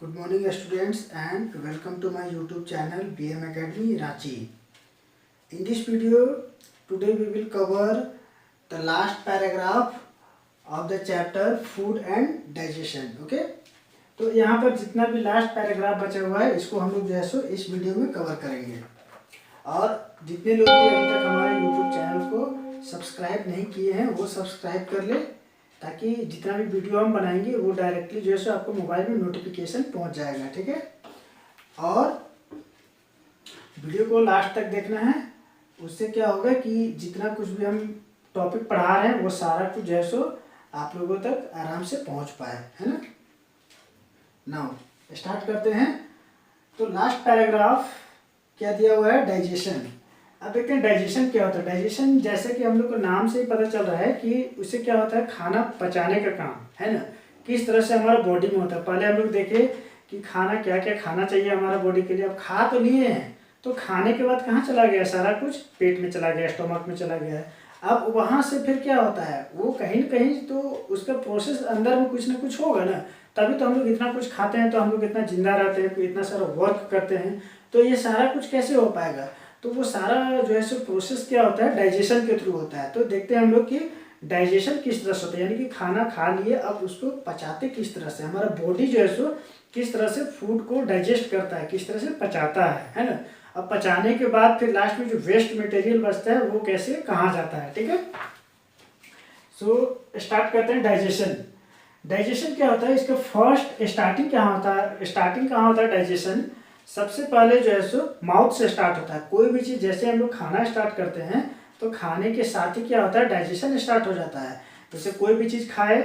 Good morning students and welcome to my YouTube channel BM Academy Ranchi. In this video today we will cover the last paragraph of the chapter food and digestion. Okay, तो यहाँ पर जितना भी last paragraph बचा हुआ है इसको हम लोग जो है सो इस वीडियो में कवर करेंगे। और जितने लोग भी अभी तक हमारे YouTube चैनल को सब्सक्राइब नहीं किए हैं वो सब्सक्राइब कर ले, ताकि जितना भी वीडियो हम बनाएंगे वो डायरेक्टली जो है सो आपको मोबाइल में नोटिफिकेशन पहुंच जाएगा। ठीक है, और वीडियो को लास्ट तक देखना है। उससे क्या होगा कि जितना कुछ भी हम टॉपिक पढ़ा रहे हैं वो सारा कुछ जो है सो आप लोगों तक आराम से पहुंच पाए, है ना। नाउ स्टार्ट करते हैं। तो लास्ट पैराग्राफ क्या दिया हुआ है, डाइजेशन। अब देखते हैं डाइजेशन क्या होता है। डाइजेशन जैसे कि हम लोग को नाम से ही पता चल रहा है कि उससे क्या होता है, खाना पचाने का काम, है ना। किस तरह से हमारा बॉडी में होता है। पहले हम लोग देखे कि खाना क्या क्या खाना चाहिए हमारा बॉडी के लिए। अब खा तो लिए हैं तो खाने के बाद कहाँ चला गया, सारा कुछ पेट में चला गया, स्टोमक में चला गया है। अब वहाँ से फिर क्या होता है, वो कहीं न कहीं तो उसका प्रोसेस अंदर में कुछ ना कुछ होगा ना, तभी तो हम लोग इतना कुछ खाते हैं, तो हम लोग इतना जिंदा रहते हैं, इतना सारा वर्क करते हैं। तो ये सारा कुछ कैसे हो पाएगा, तो वो सारा जो है सो प्रोसेस क्या होता है, डाइजेशन के थ्रू होता है। तो देखते हैं हम लोग कि डाइजेशन किस तरह से होता है, यानी कि खाना खा लिए अब उसको पचाते किस तरह से, हमारा बॉडी जो है सो किस तरह से फूड को डाइजेस्ट करता है, किस तरह से पचाता है ना। अब पचाने के बाद फिर लास्ट में जो वेस्ट मटेरियल बचता है वो कैसे कहाँ जाता है। ठीक है, सो स्टार्ट करते हैं डाइजेशन। डाइजेशन क्या होता है, इसका फर्स्ट स्टार्टिंग क्या होता है, स्टार्टिंग कहाँ होता है डाइजेशन। सबसे पहले जो है सो माउथ से स्टार्ट होता है। कोई भी चीज़ जैसे हम लोग खाना स्टार्ट करते हैं तो खाने के साथ ही क्या होता है, डाइजेशन स्टार्ट हो जाता है। जैसे कोई भी चीज़ खाए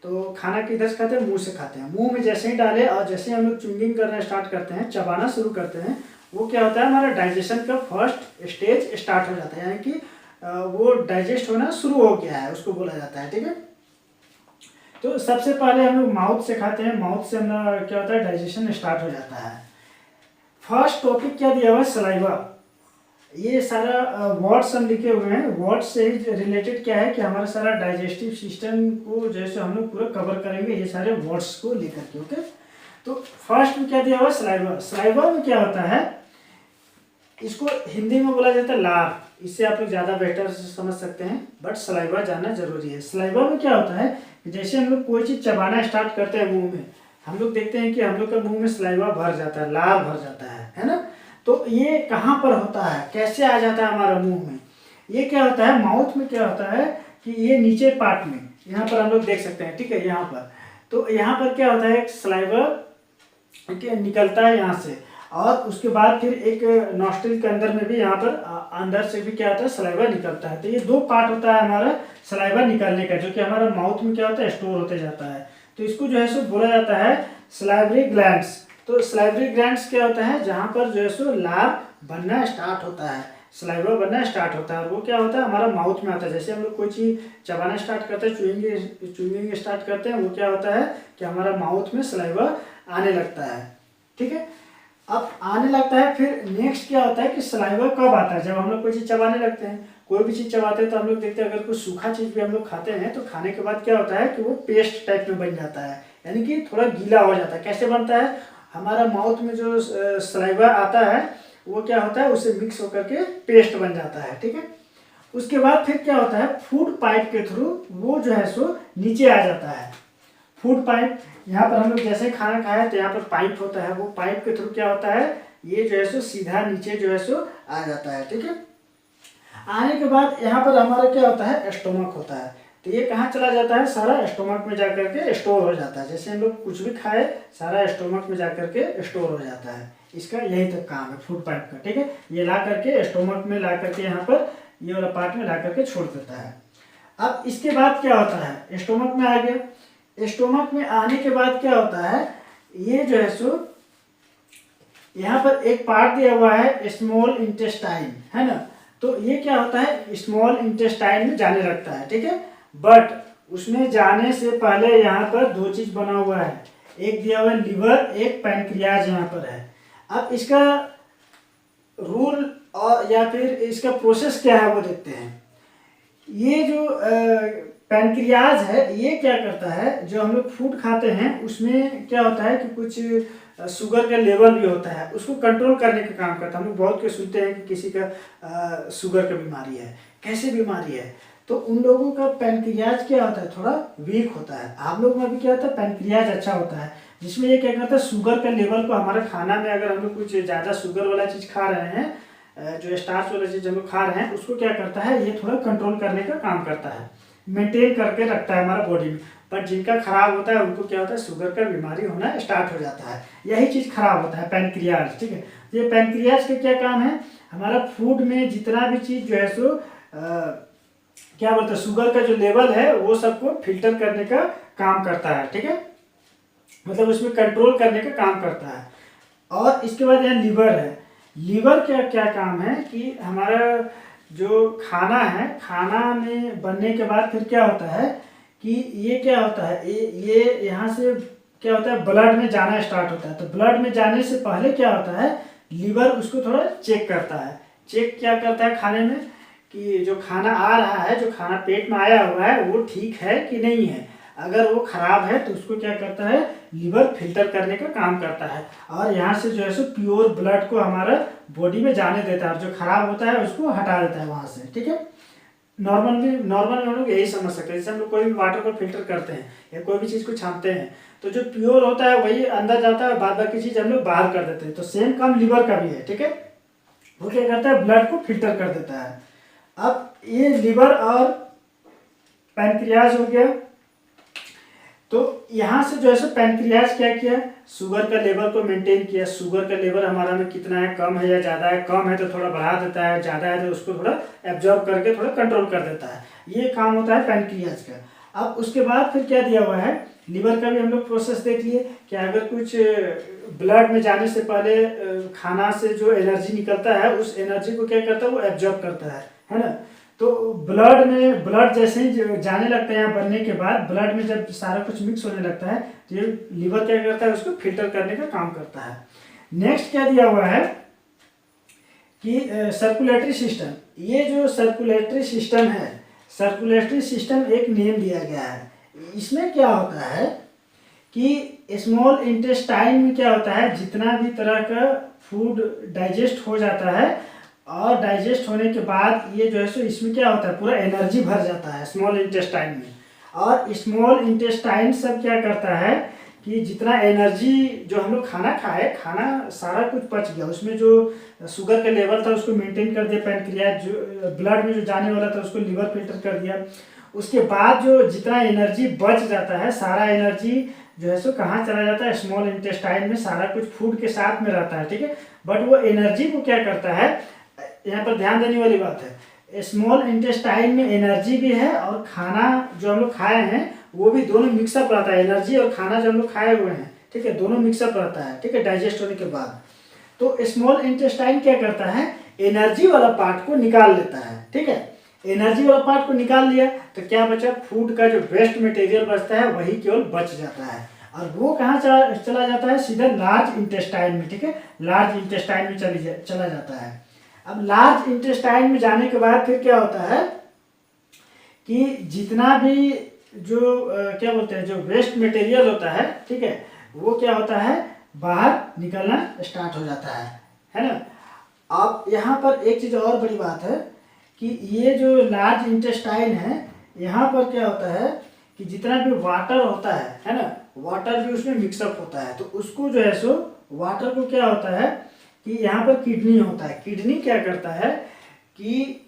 तो खाना किधर से खाते हैं, मुंह से खाते हैं। मुंह में जैसे ही डाले और जैसे ही हम लोग च्युइंगिंग करना स्टार्ट करते हैं, चबाना शुरू करते हैं, वो क्या होता है, हमारा डाइजेशन का फर्स्ट स्टेज स्टार्ट हो जाता है, यानी कि वो डाइजेस्ट होना शुरू हो गया है, उसको बोला जाता है। ठीक है, तो सबसे पहले हम लोग माउथ से खाते हैं, माउथ से हम क्या होता है, डाइजेशन स्टार्ट हो जाता है। फर्स्ट टॉपिक क्या दिया हुआ है, सलाइवा। ये सारा वर्ड्स हम लिखे हुए हैं, वर्ड्स से ही रिलेटेड क्या है कि हमारा सारा डाइजेस्टिव सिस्टम को जैसे हम लोग पूरा कवर करेंगे ये सारे वर्ड्स को लेकर के। ओके, तो फर्स्ट में क्या दिया हुआ है, सलाइवा। सलाइवा में क्या होता है, इसको हिंदी में बोला जाता है लार, इससे आप लोग ज़्यादा बेटर से समझ सकते हैं, बट सलाइवा जानना जरूरी है। सलाइवा में क्या होता है, जैसे हम लोग कोई चीज़ चबाना स्टार्ट करते हैं मुंह में, हम लोग देखते हैं कि हम लोग का मुंह में सलाइवा भर जाता है, लार भर जाता है ना। तो ये कहाँ पर होता है, कैसे आ जाता है हमारा मुंह में, ये क्या होता है, माउथ में क्या होता है कि ये नीचे पार्ट में, यहाँ पर हम लोग देख सकते हैं। ठीक है, यहाँ पर तो यहाँ पर क्या होता है, एक सलाइवा निकलता है यहाँ से, और उसके बाद फिर एक नॉस्ट्रिल के अंदर में भी यहाँ पर अंदर से भी क्या होता है, सलाइवा निकलता है। तो ये दो पार्ट होता है हमारा सलाइवा निकलने का, जो कि हमारा माउथ में क्या होता है, स्टोर होते जाता है। तो इसको जो है सो बोला जाता है सलाइवरी ग्लैंड्स। तो सलाइवरी ग्लैंड्स क्या होता है, जहाँ पर जो है सो लार बनना स्टार्ट होता है, सलाइवा बनना स्टार्ट होता है, और वो क्या होता है, हमारा माउथ में आता है। जैसे हम लोग कोई चीज़ चबाना स्टार्ट करते हैं, च्युइंगिंग स्टार्ट करते हैं, वो क्या होता है कि हमारा माउथ में सलाइवा आने लगता है। ठीक है, अब आने लगता है, फिर नेक्स्ट क्या होता है कि सलाइवा कब आता है, जब हम लोग कोई चीज़ चबाने लगते हैं। कोई भी चीज़ चबाते हैं तो हम लोग देखते हैं, अगर कोई सूखा चीज़ भी हम लोग खाते हैं तो खाने के बाद क्या होता है कि वो पेस्ट टाइप में बन जाता है, यानी कि थोड़ा गीला हो जाता है। कैसे बनता है, हमारा माउथ में जो सलाइवा आता है वो क्या होता है, उससे मिक्स होकर के पेस्ट बन जाता है। ठीक है, उसके बाद फिर क्या होता है, फूड पाइप के थ्रू वो जो है सो नीचे आ जाता है। फूड पाइप, यहाँ पर हम लोग जैसे खाना खाया तो यहाँ पर पाइप होता है, वो पाइप के थ्रू क्या होता है, ये जो है सो सीधा नीचे जो है सो आ जाता है। ठीक है, आने के बाद यहाँ पर हमारा क्या होता है, स्टोमक होता है। तो ये कहाँ चला जाता है, सारा स्टोमक में जाकर के स्टोर हो जाता है। जैसे हम लोग कुछ भी खाए सारा स्टोमक में जाकर के स्टोर हो जाता है। इसका यही तक काम है फूड पाइप का। ठीक है, ये ला करके स्टोमक में ला करके यहाँ पर ये वाला पार्ट में ला करके छोड़ देता है। अब इसके बाद क्या होता है, स्टोमक में आ गया। स्टोमक में आने के बाद क्या होता है, ये जो है सो यहाँ पर एक पार्ट दिया हुआ है स्मॉल इंटेस्टाइन, है ना। तो ये क्या होता है, स्मॉल इंटेस्टाइन में जाने लगता है। ठीक है, बट उसमें जाने से पहले यहाँ पर दो चीज बना हुआ है, एक दिया हुआ है लिवर, एक पैनक्रियाज यहाँ पर है। अब इसका रूल और या फिर इसका प्रोसेस क्या है वो देखते हैं। ये जो पैनक्रियाज है, ये क्या करता है, जो हम लोग फूड खाते हैं उसमें क्या होता है कि कुछ शुगर का लेवल भी होता है, उसको कंट्रोल करने का काम करता है। हम लोग बहुत के सुनते हैं कि किसी का शुगर का बीमारी है, कैसे बीमारी है, तो उन लोगों का पैनक्रियाज क्या होता है, थोड़ा वीक होता है। आप लोग में भी क्या होता है, पैनक्रियाज अच्छा होता है, जिसमें ये क्या करता है, शुगर का लेवल को हमारा खाना में अगर हम लोग कुछ ज़्यादा शुगर वाला चीज़ खा रहे हैं, जो स्टार्च वाला चीज़ हम लोग खा रहे हैं, उसको क्या करता है, ये थोड़ा कंट्रोल करने का काम करता है, मेंटेन करके रखता है हमारा बॉडी में। पर जिनका खराब होता है उनको क्या होता है, शुगर का बीमारी होना स्टार्ट हो जाता है, यही चीज़ खराब होता है, पैनक्रियाज। ठीक है, ये पैनक्रियाज का क्या काम है, हमारा फूड में जितना भी चीज़ जो है सो क्या बोलते हैं, शुगर का जो लेवल है वो सबको फिल्टर करने का काम करता है। ठीक है, मतलब उसमें कंट्रोल करने का काम करता है। और इसके बाद यहाँ लीवर है। लीवर क्या क्या काम है कि हमारा जो खाना है, खाना में बनने के बाद फिर क्या होता है कि ये क्या होता है, ये यहाँ से क्या होता है, ब्लड में जाना स्टार्ट होता है। तो ब्लड में जाने से पहले क्या होता है, लीवर उसको थोड़ा चेक करता है। चेक क्या करता है खाने में, कि जो खाना आ रहा है, जो खाना पेट में आया हुआ है वो ठीक है कि नहीं है। अगर वो खराब है तो उसको क्या करता है, लीवर फिल्टर करने का काम करता है, और यहाँ से जो है सो प्योर ब्लड को हमारा बॉडी में जाने देता है, और जो खराब होता है उसको हटा देता है वहाँ से। ठीक है, नॉर्मल हम लोग यही समझ सकते हैं। जैसे हम लोग कोई भी वाटर को फिल्टर करते हैं या कोई भी चीज़ को छानते हैं, तो जो प्योर होता है वही अंदर जाता है, बाद बाकी चीज़ हम लोग बाहर कर देते हैं। तो सेम काम लीवर का भी है। ठीक है, वो क्या करता है, ब्लड को फिल्टर कर देता है। अब ये लीवर और पैनक्रियाज हो गया। तो यहाँ से जो है सो पैनक्रियाज क्या किया, शुगर का लेवल को मेंटेन किया। शुगर का लेवल हमारा में कितना है, कम है या ज़्यादा है, कम है तो थोड़ा बढ़ा देता है, ज़्यादा है तो उसको थोड़ा एब्जॉर्ब करके थोड़ा कंट्रोल कर देता है। ये काम होता है पैनक्रियाज का। अब उसके बाद फिर क्या दिया हुआ है, लीवर का भी हम लोग प्रोसेस देख लिए कि अगर कुछ ब्लड में जाने से पहले खाना से जो एनर्जी निकलता है, उस एनर्जी को क्या करता है, वो एब्जॉर्ब करता है ना। तो ब्लड जैसे ही जाने लगता है, यहाँ बनने के बाद ब्लड में जब सारा कुछ मिक्स होने लगता है, तो ये लीवर क्या करता है, उसको फिल्टर करने का काम करता है। नेक्स्ट क्या दिया हुआ है कि सर्कुलेटरी सिस्टम। ये जो सर्कुलेटरी सिस्टम है, सर्कुलेटरी सिस्टम एक नेम दिया गया है। इसमें क्या होता है कि स्मॉल इंटेस्टाइन में क्या होता है, जितना भी तरह का फूड डाइजेस्ट हो जाता है, और डाइजेस्ट होने के बाद ये जो है सो इसमें क्या होता है, पूरा एनर्जी भर जाता है स्मॉल इंटेस्टाइन में। और स्मॉल इंटेस्टाइन सब क्या करता है कि जितना एनर्जी जो हम लोग खाना खाए, खाना सारा कुछ पच गया, उसमें जो शुगर का लेवल था उसको मेंटेन कर दिया पैनक्रियाज, जो ब्लड में जो जाने वाला था उसको लीवर फिल्टर कर दिया। उसके बाद जो जितना एनर्जी बच जाता है, सारा एनर्जी जो है सो कहाँ चला जाता है, स्मॉल इंटेस्टाइन में। सारा कुछ फूड के साथ में रहता है। ठीक है, बट वो एनर्जी को क्या करता है, यहाँ पर ध्यान देने वाली बात है, स्मॉल इंटेस्टाइन में एनर्जी भी है और खाना जो हम लोग खाए हैं वो भी, दोनों मिक्सअप रहता है। एनर्जी और खाना जो हम लोग खाए हुए हैं, ठीक है, दोनों मिक्सअप रहता है। ठीक है, डाइजेस्ट होने के बाद तो स्मॉल इंटेस्टाइन क्या करता है, एनर्जी वाला पार्ट को निकाल लेता है। ठीक है, एनर्जी वाला पार्ट को निकाल लिया तो क्या बचा, फूड का जो वेस्ट मटेरियल बचता है वही केवल बच जाता है, और वो कहाँ चला जाता है, सीधा लार्ज इंटेस्टाइन में। ठीक है, लार्ज इंटेस्टाइन में चला जाता है। अब लार्ज इंटेस्टाइन में जाने के बाद फिर क्या होता है कि जितना भी जो क्या बोलते हैं, जो वेस्ट मटेरियल होता है, ठीक है, वो क्या होता है, बाहर निकलना स्टार्ट हो जाता है ना। अब यहाँ पर एक चीज़ और बड़ी बात है कि ये जो लार्ज इंटेस्टाइन है, यहाँ पर क्या होता है कि जितना भी वाटर होता है ना, वाटर भी उसमें मिक्सअप होता है। तो उसको जो है सो वाटर को क्या होता है कि यहाँ पर किडनी होता है। किडनी क्या करता है कि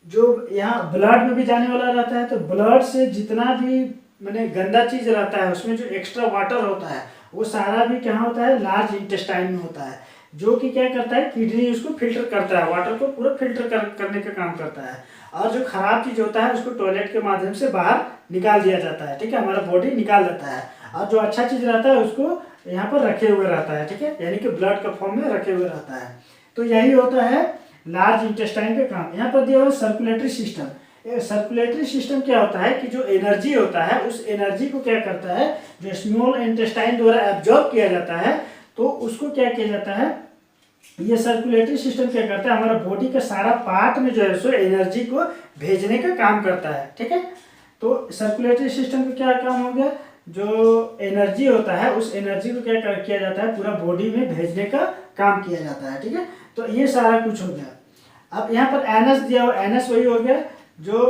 जो यहाँ ब्लड में भी जाने वाला रहता है, तो ब्लड से जितना भी मैंने गंदा चीज़ रहता है, उसमें जो एक्स्ट्रा वाटर होता है वो सारा भी क्या होता है, लार्ज इंटेस्टाइन में होता है, जो कि क्या करता है, किडनी उसको फिल्टर करता है, वाटर को पूरा फिल्टर करने का काम करता है। और जो खराब चीज़ होता है उसको टॉयलेट के माध्यम से बाहर निकाल दिया जाता है। ठीक है, हमारा बॉडी निकाल देता है, और जो अच्छा चीज़ रहता है उसको यहाँ पर रखे हुए रहता है। ठीक है, यानी कि ब्लड का फॉर्म में रखे हुए रहता है। तो यही होता है लार्ज इंटेस्टाइन का काम। यहाँ पर दिया हुआ सर्कुलेटरी सिस्टम। सर्कुलेटरी सिस्टम क्या होता है कि जो एनर्जी होता है, उस एनर्जी को क्या करता है, जो स्मॉल इंटेस्टाइन द्वारा एब्जॉर्ब किया जाता है, तो उसको क्या किया जाता है, ये सर्कुलेटरी सिस्टम क्या करता है, हमारा बॉडी का सारा पार्ट में जो है सो एनर्जी को भेजने का काम करता है। ठीक है, तो सर्कुलेटरी सिस्टम का क्या काम हो गया, जो एनर्जी होता है उस एनर्जी को क्या किया जाता है, पूरा बॉडी में भेजने का काम किया जाता है। ठीक है, तो ये सारा कुछ हो गया। अब यहाँ पर एनएस दिया हुआ, एनएस वही हो गया जो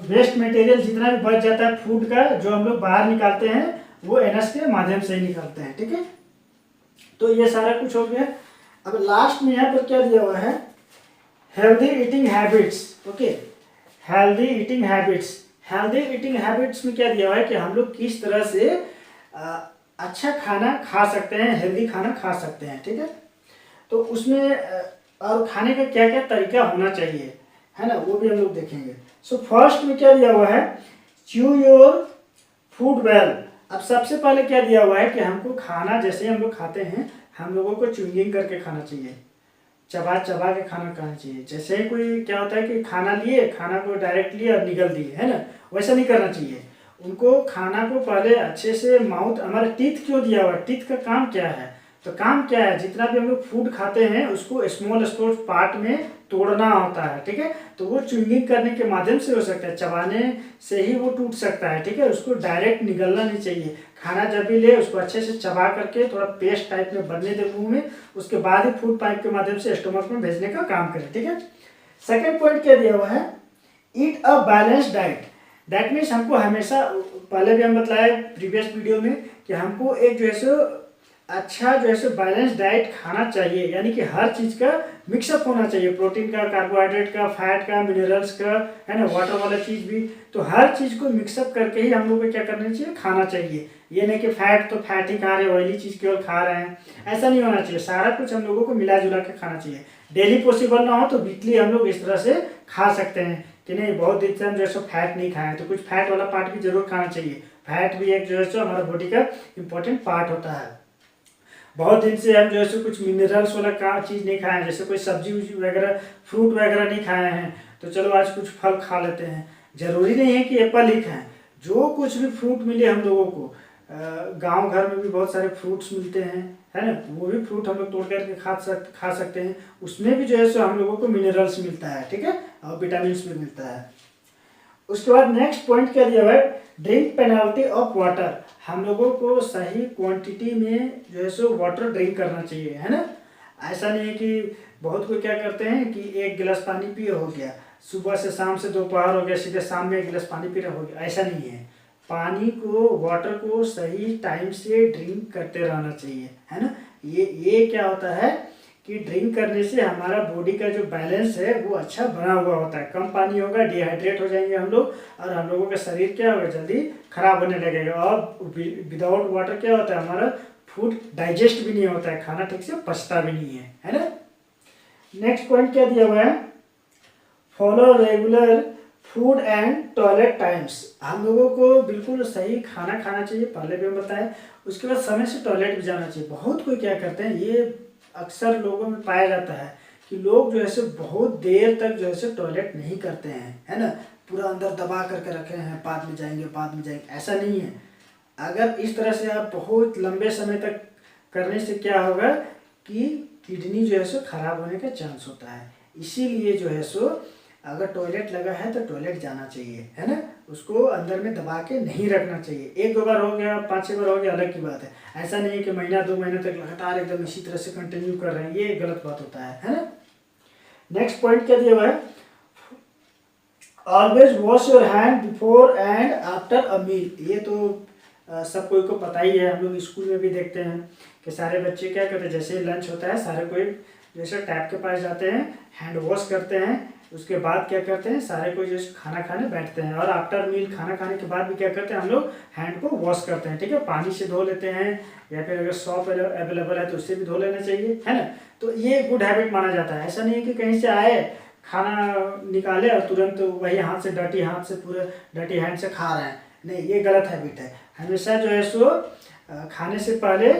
वेस्ट मटेरियल जितना भी बच जाता है फूड का, जो हम लोग बाहर निकालते हैं वो एनएस के माध्यम से ही निकालते हैं। ठीक है, तो ये सारा कुछ हो गया। अब लास्ट में यहाँ पर क्या दिया हुआ है, healthy eating habits. Okay, healthy eating habits. Healthy eating habits में क्या दिया हुआ है कि हम लोग किस तरह से अच्छा खाना खा सकते हैं, हेल्दी खाना खा सकते हैं। ठीक है, तो उसमें और खाने का क्या क्या तरीका होना चाहिए, है ना, वो भी हम लोग देखेंगे। सो फर्स्ट में क्या दिया हुआ है, च्यू योर फूड वेल। अब सबसे पहले क्या दिया हुआ है कि हमको खाना जैसे हम लोग खाते हैं, हम लोगों को च्युइंग करके खाना चाहिए, चबा चबा के खाना खाना चाहिए। जैसे ही कोई क्या होता है कि खाना लिए, खाना को डायरेक्ट लिए और निगल दिए, है ना, वैसा नहीं करना चाहिए। उनको खाना को पहले अच्छे से माउथ, हमारे टीथ क्यों दिया हुआ है, टीथ का काम क्या है, तो काम क्या है, जितना भी हम लोग फूड खाते हैं उसको स्मॉल स्मॉल पार्ट में तोड़ना होता है। ठीक है, तो वो च्युइंग करने के माध्यम से हो सकता है, चबाने से ही वो टूट सकता है। ठीक है, उसको डायरेक्ट निगलना नहीं चाहिए। खाना जब भी ले उसको अच्छे से चबा करके थोड़ा पेस्ट टाइप में बनने दे मुंह में, उसके बाद ही फूड पाइप के माध्यम से स्टोमक में भेजने का काम करें। ठीक है, सेकेंड पॉइंट क्या दिया हुआ है, eat a balance diet. That means हमको हमेशा, पहले भी हम बताया प्रीवियस वीडियो में कि हमको एक जो है सो अच्छा जो है बैलेंस डाइट खाना चाहिए, यानी कि हर चीज़ का मिक्सअप होना चाहिए, प्रोटीन का, कार्बोहाइड्रेट का, फैट का, मिनरल्स का, है ना, वाटर वाला चीज़ भी। तो हर चीज़ को मिक्सअप करके ही हम लोग को क्या करना चाहिए, खाना चाहिए। ये नहीं कि फैट तो फैट ही खा रहे हैं, ऑयली चीज़ केवल खा रहे हैं, ऐसा नहीं होना चाहिए। सारा कुछ हम लोगों को मिला जुला के खाना चाहिए। डेली पॉसिबल ना हो तो वीकली हम लोग इस तरह से खा सकते हैं कि नहीं, बहुत दिन से हम जो है फैट नहीं खाए तो कुछ फैट वाला पार्ट भी जरूर खाना चाहिए। फैट भी एक जो है हमारा बॉडी का इंपॉर्टेंट पार्ट होता है। बहुत दिन से हम जो है कुछ मिनरल्स वाला का चीज़ नहीं खाए हैं, जैसे कोई सब्जी वगैरह, फ्रूट वगैरह नहीं खाए हैं, तो चलो आज कुछ फल खा लेते हैं। जरूरी नहीं है कि एप्पल ही खाएं, जो कुछ भी फ्रूट मिले हम लोगों को, गांव घर में भी बहुत सारे फ्रूट्स मिलते हैं, है ना, वो भी फ्रूट हम लोग तोड़ करके खा सकते हैं। उसमें भी जो है सो हम लोगों को मिनरल्स मिलता है। ठीक है, और विटामिन भी मिलता है। उसके बाद नेक्स्ट पॉइंट क्या दिया हुआ है, ड्रिंक पेनल्टी ऑफ वाटर। हम लोगों को सही क्वांटिटी में जो है सो वाटर ड्रिंक करना चाहिए, है ना। ऐसा नहीं है कि बहुत कोई क्या करते हैं कि एक गिलास पानी पिए हो गया, सुबह से शाम से दोपहर हो गया, सीधे शाम में एक गिलास पानी पी रहे हो गया, ऐसा नहीं है। पानी को, वाटर को सही टाइम से ड्रिंक करते रहना चाहिए, है ना। ये क्या होता है कि ड्रिंक करने से हमारा बॉडी का जो बैलेंस है वो अच्छा बना हुआ होता है। कम पानी होगा, डिहाइड्रेट हो जाएंगे हम लोग, और हम लोगों का शरीर क्या होगा, जल्दी खराब होने लगेगा। और विदाउट वाटर क्या होता है, हमारा फूड डाइजेस्ट भी नहीं होता है, खाना ठीक से पचता भी नहीं है ना। नेक्स्ट पॉइंट क्या दिया हुआ है, follow regular food and toilet times. हम लोगों को बिल्कुल सही खाना खाना चाहिए, पहले भी हम बताएं। उसके बाद समय से टॉयलेट भी जाना चाहिए। बहुत कोई क्या करते हैं, ये अक्सर लोगों में पाया जाता है कि लोग जो है सो बहुत देर तक जो है सो टॉयलेट नहीं करते हैं, है ना, पूरा अंदर दबा करके रखे हैं, बाद में जाएंगे बाद में जाएंगे, ऐसा नहीं है। अगर इस तरह से आप बहुत लंबे समय तक करने से क्या होगा कि किडनी जो है सो खराब होने का चांस होता है। इसीलिए जो है सो अगर टॉयलेट लगा है तो टॉयलेट जाना चाहिए, है ना, उसको अंदर में दबा के नहीं रखना चाहिए। एक दो बार हो गया, 5-6 बार हो गया, अलग की बात है। ऐसा नहीं है कि महीना 2 महीने तक लगातार एकदम इसी तरह से कंटिन्यू कर रहे हैं, ये गलत बात होता है ना। नेक्स्ट पॉइंट क्या दिया हुआ है, always wash your hand before and after a meal. ये तो सब कोई को पता ही है, हम लोग स्कूल में भी देखते हैं कि सारे बच्चे क्या करते हैं, जैसे लंच होता है सारे कोई जैसे टैप के पास जाते हैं, हैंड वॉश करते हैं, उसके बाद क्या करते हैं, सारे कोई जैसे खाना खाने बैठते हैं, और आफ्टर मील खाना खाने के बाद भी क्या करते हैं, हम लोग हैंड को वॉश करते हैं। ठीक है, पानी से धो लेते हैं, या फिर अगर सॉप अवेलेबल है तो उससे भी धो लेना चाहिए, है ना। तो ये गुड हैबिट माना जाता है। ऐसा नहीं है कि कहीं से आए, खाना निकाले और तुरंत वही हाथ से, डर्टी हाथ से, पूरे डर्टी हैंड से खा रहे हैं, नहीं, ये गलत हैबिट है। हमेशा जो है सो खाने से पहले,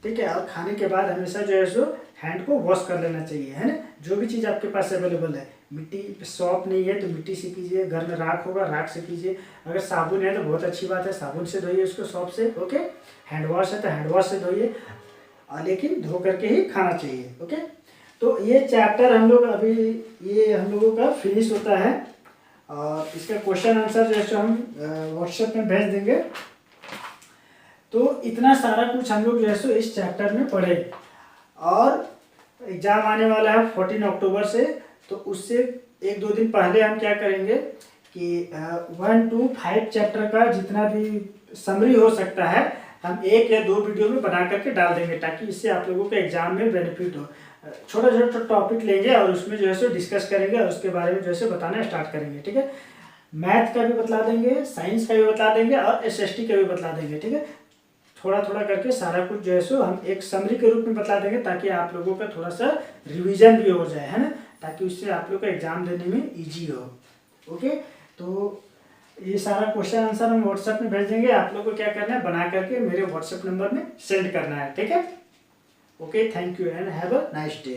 ठीक है, और खाने के बाद हमेशा जो है सो हैंड को वॉश कर लेना चाहिए, है ना। जो भी चीज़ आपके पास अवेलेबल है, मिट्टी, सॉप नहीं है तो मिट्टी से कीजिए, घर में राख होगा राख से कीजिए, अगर साबुन है तो बहुत अच्छी बात है, साबुन से धोइए उसको, सॉप से, ओके। हैंड वॉश है तो हैंड वॉश से धोइए, लेकिन धो करके ही खाना चाहिए, ओके। तो ये चैप्टर हम लोग अभी, ये हम लोगों का फिनिश होता है। और इसका क्वेश्चन आंसर जो है सो हम व्हाट्सएप में भेज देंगे। तो इतना सारा कुछ हम लोग जो है सो इस चैप्टर में पढ़े। और एग्ज़ाम आने वाला है 14 अक्टूबर से, तो उससे 1-2 दिन पहले हम क्या करेंगे कि 1 to 5 चैप्टर का जितना भी समरी हो सकता है हम 1 या 2 वीडियो में बना करके डाल देंगे, ताकि इससे आप लोगों के एग्जाम में बेनिफिट हो। छोटा छोटा टॉपिक लेंगे और उसमें जो है सो डिस्कस करेंगे और उसके बारे में जो है सो बताना स्टार्ट करेंगे, ठीक है। मैथ का भी बतला देंगे, साइंस का भी बता देंगे और SST का भी बतला देंगे, ठीक है। थोड़ा थोड़ा करके सारा कुछ जो है सो हम एक समरी के रूप में बतला देंगे, ताकि आप लोगों का थोड़ा सा रिवीजन भी हो जाए, है ना, ताकि उससे आप लोग का एग्जाम देने में इजी हो। ओके, तो ये सारा क्वेश्चन आंसर हम व्हाट्सएप में भेज देंगे। आप लोग को क्या करना है, बना करके मेरे व्हाट्सएप नंबर में सेंड करना है, ठीक है। Okay, thank you and have a nice day.